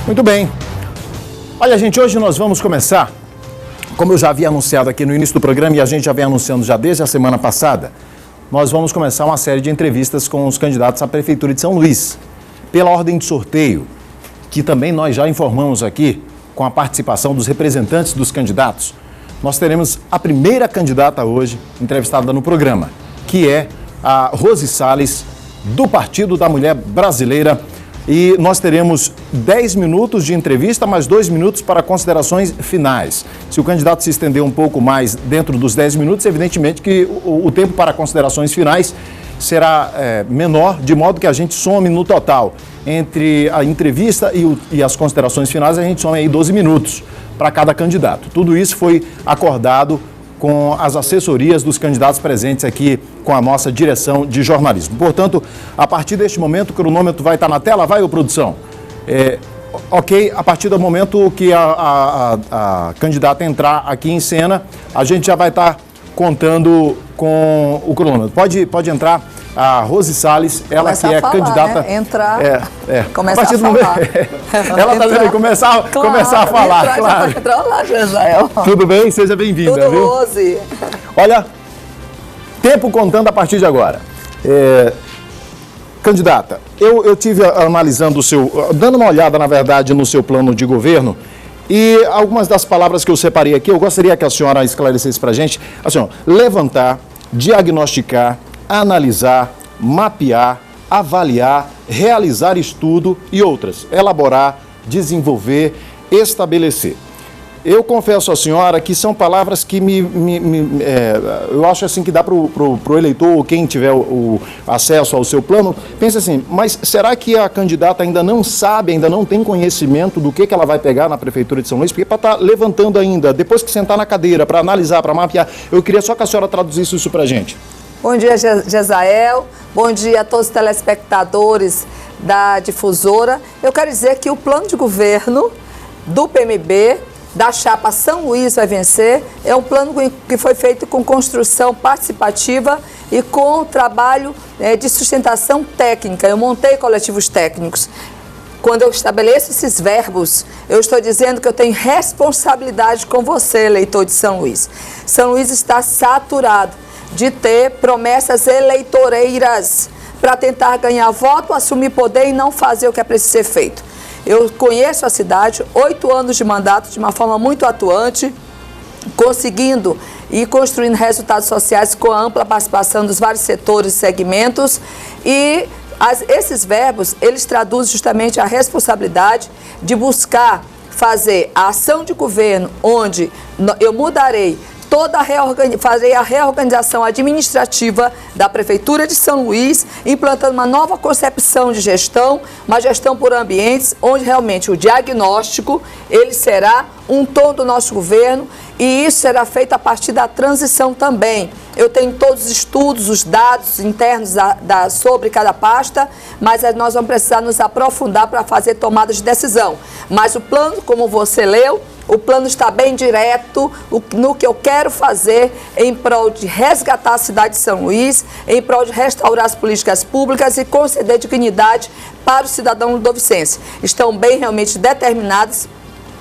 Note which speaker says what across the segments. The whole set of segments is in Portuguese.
Speaker 1: Muito bem. Olha, gente, hoje nós vamos começar, como eu já havia anunciado aqui no início do programa e a gente já vem anunciando já desde a semana passada, nós vamos começar uma série de entrevistas com os candidatos à Prefeitura de São Luís, pela ordem de sorteio, que também nós já informamos aqui, com a participação dos representantes dos candidatos. Nós teremos a primeira candidata hoje entrevistada no programa, que é a Rose Salles, do Partido da Mulher Brasileira. E nós teremos 10 minutos de entrevista, mais 2 minutos para considerações finais. Se o candidato se estender um pouco mais dentro dos 10 minutos, evidentemente que o tempo para considerações finais será menor, de modo que a gente some no total. Entre a entrevista e as considerações finais, a gente some aí 12 minutos para cada candidato. Tudo isso foi acordado com as assessorias dos candidatos presentes aqui com a nossa direção de jornalismo. Portanto, a partir deste momento, o cronômetro vai estar na tela, vai, ô produção? Ok, a partir do momento que a candidata entrar aqui em cena, a gente já vai estar contando com o cronômetro. Pode entrar a Rose Salles, ela
Speaker 2: começar
Speaker 1: que é
Speaker 2: a falar,
Speaker 1: candidata...
Speaker 2: Né? Entrar,
Speaker 1: começar a falar. Ela está dizendo, começar a falar, claro.
Speaker 2: Entrar lá, Gesael.
Speaker 1: Tudo bem? Seja bem-vinda,
Speaker 2: Tudo,
Speaker 1: viu?
Speaker 2: Rose.
Speaker 1: Olha, tempo contando a partir de agora. Candidata, eu tive analisando dando uma olhada, na verdade, no seu plano de governo, e algumas das palavras que eu separei aqui, eu gostaria que a senhora esclarecesse para a gente. Assim, ó, levantar, diagnosticar, analisar, mapear, avaliar, realizar estudo e outras. Elaborar, desenvolver, estabelecer. Eu confesso à senhora que são palavras que eu acho assim que dá para o eleitor, ou quem tiver o acesso ao seu plano, pensa assim, mas será que a candidata ainda não sabe, ainda não tem conhecimento do que ela vai pegar na Prefeitura de São Luís? Porque para estar levantando ainda, depois que sentar na cadeira, para analisar, para mapear, eu queria só que a senhora traduzisse isso para a gente.
Speaker 2: Bom dia, Gesael. Bom dia a todos os telespectadores da difusora. Eu quero dizer que o plano de governo do PMB, da chapa São Luís vai vencer, é um plano que foi feito com construção participativa e com trabalho de sustentação técnica. Eu montei coletivos técnicos. Quando eu estabeleço esses verbos, eu estou dizendo que eu tenho responsabilidade com você, eleitor de São Luís. São Luís está saturado de ter promessas eleitoreiras para tentar ganhar voto, assumir poder e não fazer o que é preciso ser feito. Eu conheço a cidade, 8 anos de mandato, de uma forma muito atuante, conseguindo e construindo resultados sociais com a ampla participação dos vários setores e segmentos. E esses verbos, eles traduzem justamente a responsabilidade de buscar fazer a ação de governo, onde eu mudarei farei a reorganização administrativa da Prefeitura de São Luís, implantando uma nova concepção de gestão, uma gestão por ambientes, onde realmente o diagnóstico, ele será um tom do nosso governo, e isso será feito a partir da transição também. Eu tenho todos os estudos, os dados internos sobre cada pasta, mas nós vamos precisar nos aprofundar para fazer tomadas de decisão. Mas o plano, como você leu, o plano está bem direto no que eu quero fazer em prol de resgatar a cidade de São Luís, em prol de restaurar as políticas públicas e conceder dignidade para o cidadão ludovicense. Estão bem realmente determinadas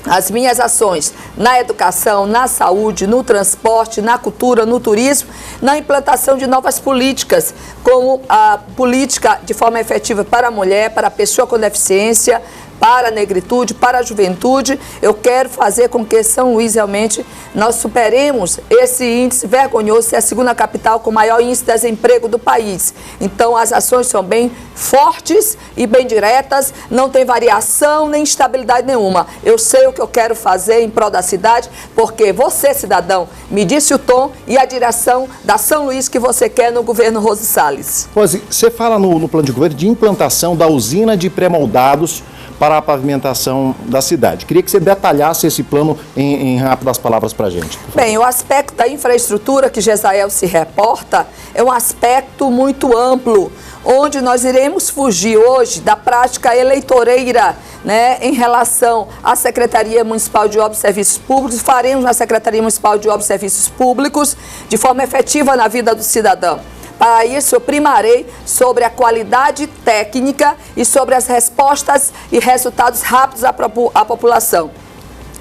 Speaker 2: as minhas ações na educação, na saúde, no transporte, na cultura, no turismo, na implantação de novas políticas, como a política de forma efetiva para a mulher, para a pessoa com deficiência, para a negritude, para a juventude. Eu quero fazer com que São Luís realmente nós superemos esse índice vergonhoso, ser a segunda capital com maior índice de desemprego do país. Então as ações são bem fortes e bem diretas, não tem variação nem instabilidade nenhuma. Eu sei o que eu quero fazer em prol da cidade, porque você, cidadão, me disse o tom e a direção da São Luís que você quer no governo Rose Salles.
Speaker 1: Rose, você fala no plano de governo de implantação da usina de pré-moldados para a pavimentação da cidade. Queria que você detalhasse esse plano em rápidas palavras para a gente.
Speaker 2: Bem, o aspecto da infraestrutura que Gesael se reporta é um aspecto muito amplo, onde nós iremos fugir hoje da prática eleitoreira, né, em relação à Secretaria Municipal de Obras e Serviços Públicos. Faremos na Secretaria Municipal de Obras e Serviços Públicos de forma efetiva na vida do cidadão. Para isso, eu primarei sobre a qualidade técnica e sobre as respostas e resultados rápidos à população.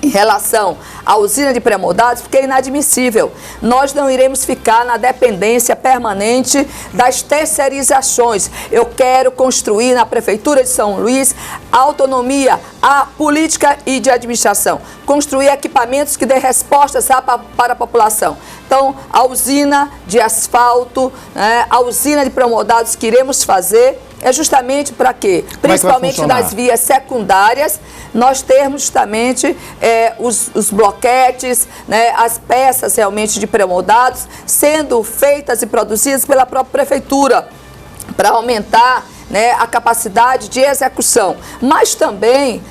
Speaker 2: Em relação à usina de pré-moldados, porque é inadmissível. Nós não iremos ficar na dependência permanente das terceirizações. Eu quero construir na Prefeitura de São Luís autonomia, a política e de administração. Construir equipamentos que dê respostas para a população. Então, a usina de asfalto, né, a usina de pré-moldados que iremos fazer é justamente para quê? Principalmente nas vias secundárias, nós termos justamente os bloquetes, né, as peças realmente de pré-moldados sendo feitas e produzidas pela própria Prefeitura, para aumentar, né, a capacidade de execução. Mas também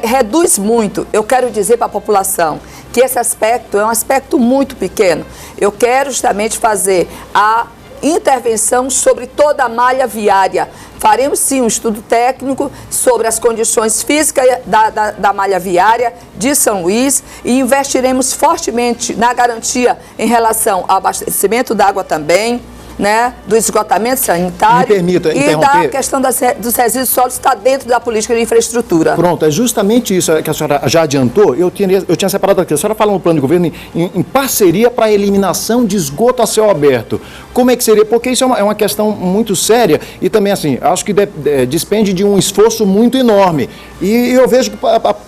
Speaker 2: reduz muito, eu quero dizer para a população, que esse aspecto é um aspecto muito pequeno. Eu quero justamente fazer a intervenção sobre toda a malha viária. Faremos sim um estudo técnico sobre as condições físicas da malha viária de São Luís e investiremos fortemente na garantia em relação ao abastecimento d'água também, né, do esgotamento sanitário.
Speaker 1: Me permita
Speaker 2: e
Speaker 1: interromper.
Speaker 2: da questão dos resíduos sólidos está dentro da política de infraestrutura.
Speaker 1: Pronto, é justamente isso que a senhora já adiantou. Eu tinha separado aqui. A senhora fala no plano de governo em parceria para a eliminação de esgoto a céu aberto. Como é que seria? Porque isso é uma questão muito séria e também, assim, acho que despende de um esforço muito enorme. E eu vejo que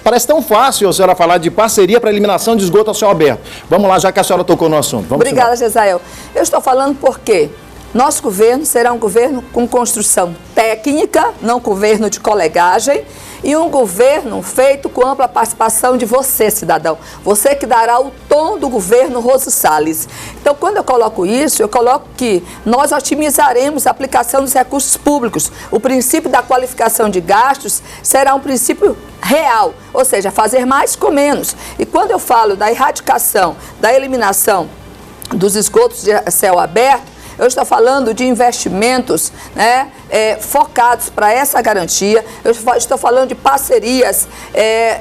Speaker 1: parece tão fácil a senhora falar de parceria para a eliminação de esgoto a céu aberto. Vamos lá, já que a senhora tocou no assunto. Vamos
Speaker 2: Obrigada, Gesael. Eu estou falando porque nosso governo será um governo com construção técnica, não governo de colegagem, e um governo feito com ampla participação de você, cidadão. Você que dará o tom do governo Roso Salles. Então, quando eu coloco isso, eu coloco que nós otimizaremos a aplicação dos recursos públicos. O princípio da qualificação de gastos será um princípio real, ou seja, fazer mais com menos. E quando eu falo da erradicação, da eliminação dos esgotos de céu aberto, eu estou falando de investimentos, né, focados para essa garantia. Eu estou falando de parcerias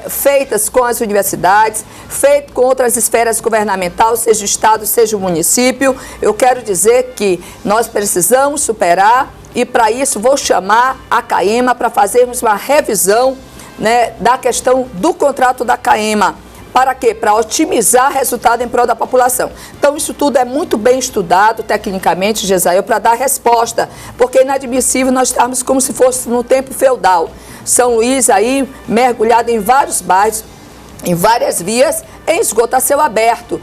Speaker 2: feitas com as universidades, feitas com outras esferas governamentais, seja o Estado, seja o município. Eu quero dizer que nós precisamos superar e, para isso, vou chamar a CAEMA para fazermos uma revisão, né, da questão do contrato da CAEMA. Para quê? Para otimizar resultado em prol da população. Então, isso tudo é muito bem estudado tecnicamente, Gesael, para dar resposta, porque é inadmissível nós estarmos como se fosse no tempo feudal. São Luís aí, mergulhado em vários bairros, em várias vias, em esgoto a céu aberto.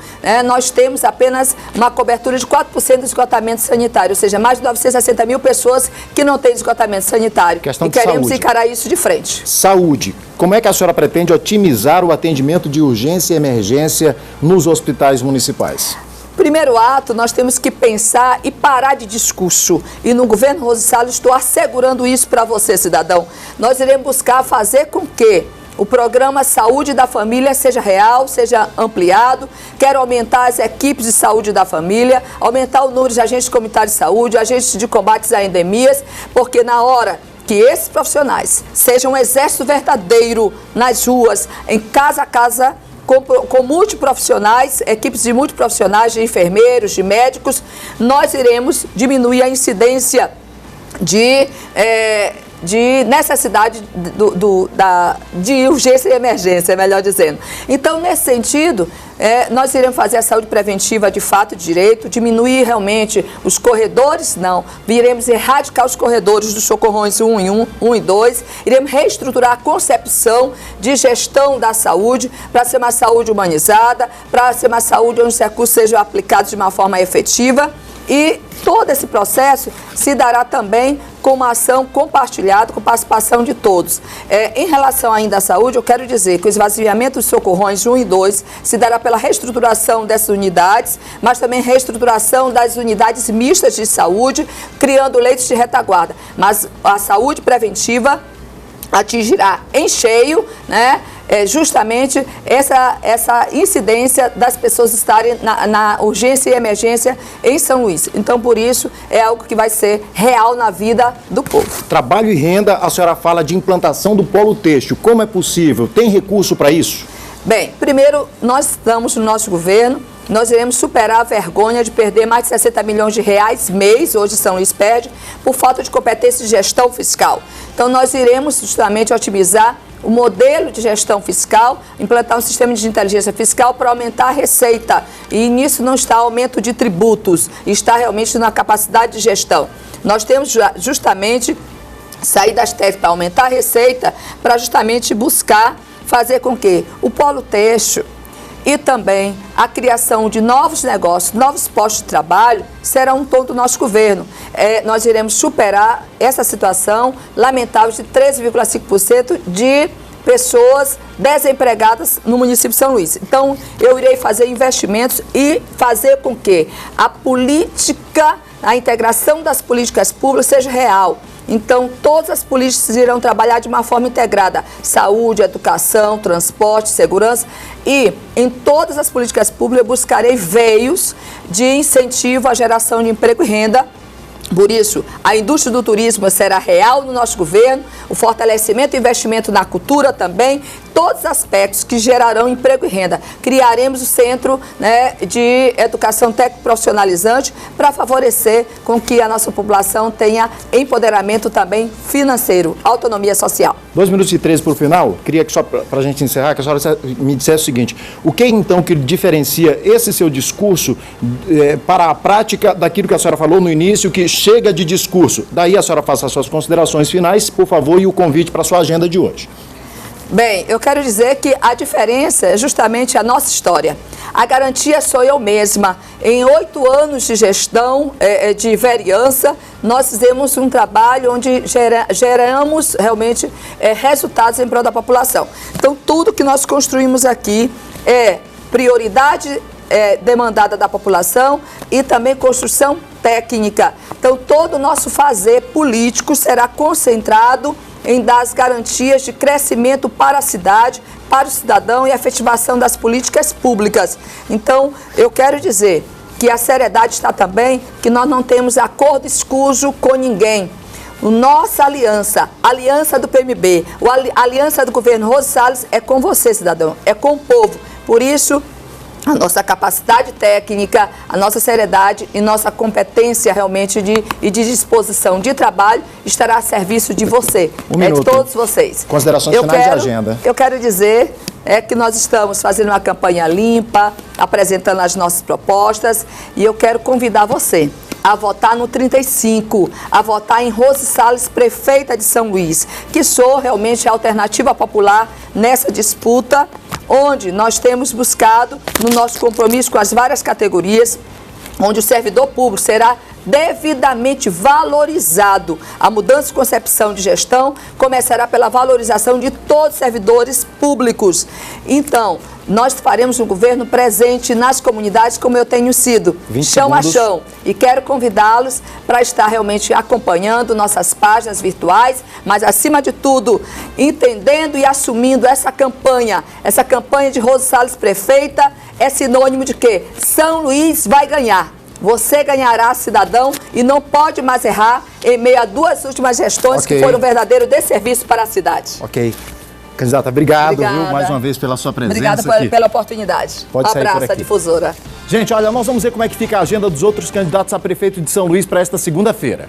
Speaker 2: Nós temos apenas uma cobertura de 4% do esgotamento sanitário, ou seja, mais de 960 mil pessoas que não têm esgotamento sanitário.
Speaker 1: Questão
Speaker 2: e
Speaker 1: de
Speaker 2: queremos
Speaker 1: saúde.
Speaker 2: encarar isso de frente.
Speaker 1: Saúde. Como é que a senhora pretende otimizar o atendimento de urgência e emergência nos hospitais municipais?
Speaker 2: Primeiro ato, nós temos que pensar e parar de discurso. E no governo Roso Salles, estou assegurando isso para você, cidadão. Nós iremos buscar fazer com que o programa Saúde da Família seja real, seja ampliado. Quero aumentar as equipes de saúde da família, aumentar o número de agentes comunitários de saúde, agentes de combates a endemias, porque na hora que esses profissionais sejam um exército verdadeiro nas ruas, em casa a casa, com multiprofissionais, equipes de multiprofissionais, de enfermeiros, de médicos, nós iremos diminuir a incidência de necessidade de urgência e emergência, melhor dizendo. Então, nesse sentido, nós iremos fazer a saúde preventiva de fato de direito, diminuir realmente os corredores, não. Iremos erradicar os corredores dos socorrões 1 e 2, iremos reestruturar a concepção de gestão da saúde para ser uma saúde humanizada, para ser uma saúde onde os recursos sejam aplicados de uma forma efetiva. E todo esse processo se dará também com uma ação compartilhada, com participação de todos. Em relação ainda à saúde, eu quero dizer que o esvaziamento dos socorrões 1 e 2 se dará pela reestruturação dessas unidades, mas também reestruturação das unidades mistas de saúde, criando leitos de retaguarda. Mas a saúde preventiva atingirá em cheio, né, justamente essa incidência das pessoas estarem na urgência e emergência em São Luís. Então, por isso, é algo que vai ser real na vida do povo.
Speaker 1: Trabalho e renda, a senhora fala de implantação do polo têxtil. Como é possível? Tem recurso para isso?
Speaker 2: Bem, primeiro, nós estamos no nosso governo nós iremos superar a vergonha de perder mais de 60 milhões de reais mês, hoje São Luís perde, por falta de competência de gestão fiscal. Então, nós iremos justamente otimizar o modelo de gestão fiscal, implantar um sistema de inteligência fiscal para aumentar a receita. E nisso não está aumento de tributos, está realmente na capacidade de gestão. Nós temos justamente sair das teses para aumentar a receita, para justamente buscar fazer com que o polo têxtil e também a criação de novos negócios, novos postos de trabalho, será um tom do nosso governo. Nós iremos superar essa situação lamentável de 13,5% de pessoas desempregadas no município de São Luís. Então, eu irei fazer investimentos e fazer com que a política, a integração das políticas públicas seja real. Então, todas as políticas irão trabalhar de uma forma integrada. Saúde, educação, transporte, segurança. E em todas as políticas públicas eu buscarei veios de incentivo à geração de emprego e renda. Por isso, a indústria do turismo será real no nosso governo, o fortalecimento e investimento na cultura também, todos os aspectos que gerarão emprego e renda. Criaremos o Centro, de Educação Técnico Profissionalizante para favorecer com que a nossa população tenha empoderamento também financeiro, autonomia social.
Speaker 1: 2 minutos e 13 para o final, queria que só para a gente encerrar, que a senhora me dissesse o seguinte: o que então que diferencia esse seu discurso para a prática daquilo que a senhora falou no início, que chega de discurso? Daí a senhora faça as suas considerações finais, por favor, e o convite para a sua agenda de hoje.
Speaker 2: Bem, eu quero dizer que a diferença é justamente a nossa história. A garantia sou eu mesma. Em 8 anos de gestão, de vereança, nós fizemos um trabalho onde geramos realmente resultados em prol da população. Então, tudo que nós construímos aqui é prioridade demandada da população e também construção técnica. Então, todo o nosso fazer político será concentrado em dar as garantias de crescimento para a cidade, para o cidadão e a efetivação das políticas públicas. Então, eu quero dizer que a seriedade está também que nós não temos acordo escuso com ninguém. Nossa aliança, a aliança do PMB, a aliança do governo Rosa Salles é com você, cidadão, é com o povo. Por isso, a nossa capacidade técnica, a nossa seriedade e nossa competência realmente de disposição de trabalho estará a serviço de você, de todos vocês.
Speaker 1: Considerações finais de agenda.
Speaker 2: Eu quero dizer que nós estamos fazendo uma campanha limpa, apresentando as nossas propostas e eu quero convidar você a votar no 35, a votar em Rosa Salles, prefeita de São Luís, que sou realmente a alternativa popular nessa disputa, onde nós temos buscado, no nosso compromisso com as várias categorias, onde o servidor público será devidamente valorizado. A mudança de concepção de gestão começará pela valorização de todos os servidores públicos. Então, nós faremos um governo presente nas comunidades como eu tenho sido, chão a chão. E quero convidá-los para estar realmente acompanhando nossas páginas virtuais, mas acima de tudo, entendendo e assumindo essa campanha de Rosa Salles prefeita, é sinônimo de que São Luís vai ganhar. Você ganhará, cidadão, e não pode mais errar em meio a 2 últimas gestões que foram um verdadeiro desserviço para a cidade.
Speaker 1: Ok. Candidata, obrigado, viu, mais uma vez pela sua presença.
Speaker 2: Obrigada pela oportunidade.
Speaker 1: Pode sair por
Speaker 2: abraço,
Speaker 1: aqui.
Speaker 2: A difusora.
Speaker 1: Gente, olha, nós vamos ver como é que fica a agenda dos outros candidatos a prefeito de São Luís para esta segunda-feira.